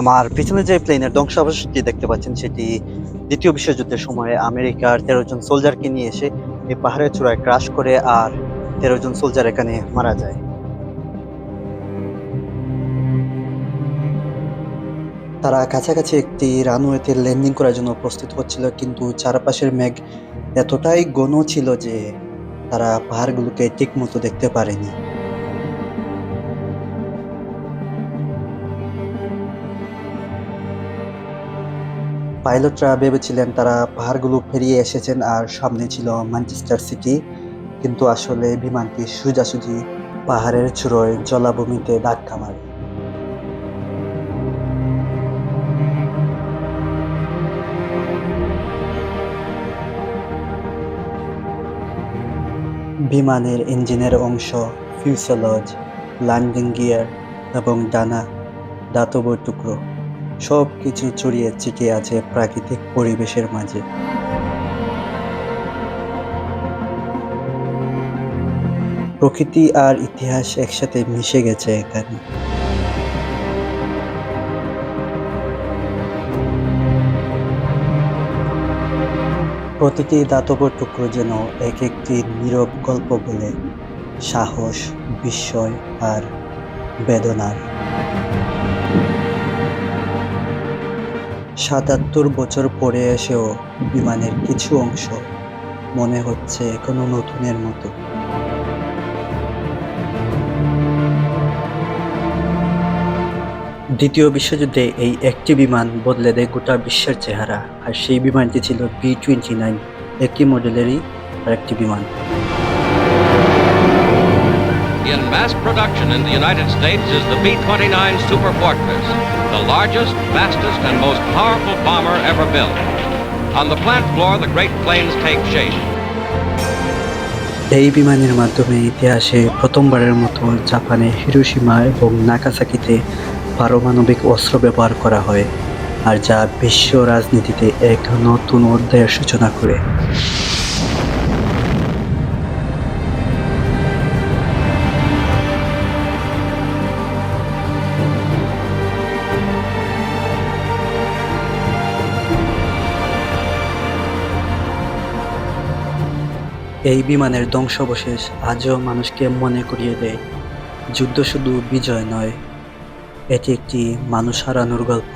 আমার পিছনে যে প্লেনের ধ্বংসাবশেষটি দেখতে পাচ্ছেন সেটি দ্বিতীয় বিশ্বযুদ্ধের সময়ে আমেরিকার 13 জন সোলজারকে নিয়ে এসে এই পাহাড়ের চূড়ায় ক্রাশ করে, আর 13 জন সোলজার এখানে মারা যায়। তারা কাছাকাছি একটি রানওয়েতে ল্যান্ডিং করার জন্য প্রস্তুত হচ্ছিল, কিন্তু চারপাশের মেঘ এতটাই ঘন ছিল যে তারা পাহাড়গুলোকে ঠিক মতো দেখতে পারেনি। পাইলটরা ভেবেছিলেন তারা পাহাড়গুলো পেরিয়ে এসেছেন আর সামনে ছিল ম্যানচেস্টার সিটি, কিন্তু আসলে বিমানটি সোজাসুজি পাহাড়ের চূড়োয় জলাভূমিতে ধাক্কা মারে। বিমানের ইঞ্জিনের অংশ, ফিউসেলজ, ল্যান্ডিং গিয়ার এবং ডানা, ধাতব টুকরো সব কিছু ছড়িয়ে ছিটিয়ে আছে প্রাকৃতিক পরিবেশের মাঝে। প্রকৃতি আর ইতিহাস একসাথে মিশে গেছে এখানে। প্রতিটি ধাতব টুকরো যেন এক একটি নীরব গল্প বলে, সাহস, বিস্ময় আর বেদনার। ৭৭ বছর পরে এসেও বিমানের কিছু অংশ মনে হচ্ছে এখনো নতুনের মতো। দ্বিতীয় বিশ্বযুদ্ধে এই একটি বিমান বদলে দেয় গোটা বিশ্বের চেহারা, আর সেই বিমানটি ছিল B-29, একই মডেলেরই আরেকটি বিমান। In mass production in the United States is the B-29 Super Fortress, the largest, fastest, and most powerful bomber ever built. On the plant floor, the Great Plains take shape. এই বিমানের মাধ্যমে ইতিহাসে প্রথমবারের মতো জাপানে হিরোশিমা এবং নাগাসাকিতে পারমাণবিক অস্ত্র ব্যবহার করা হয়, আর যা বিশ্ব রাজনীতিতে এক নতুন অধ্যায়ের সূচনা করে। এই বিমানের ধ্বংসাবশেষ আজও মানুষকে মনে করিয়ে দেয়, যুদ্ধ শুধু বিজয় নয়, এটি একটি মানুষ হারানোর গল্প।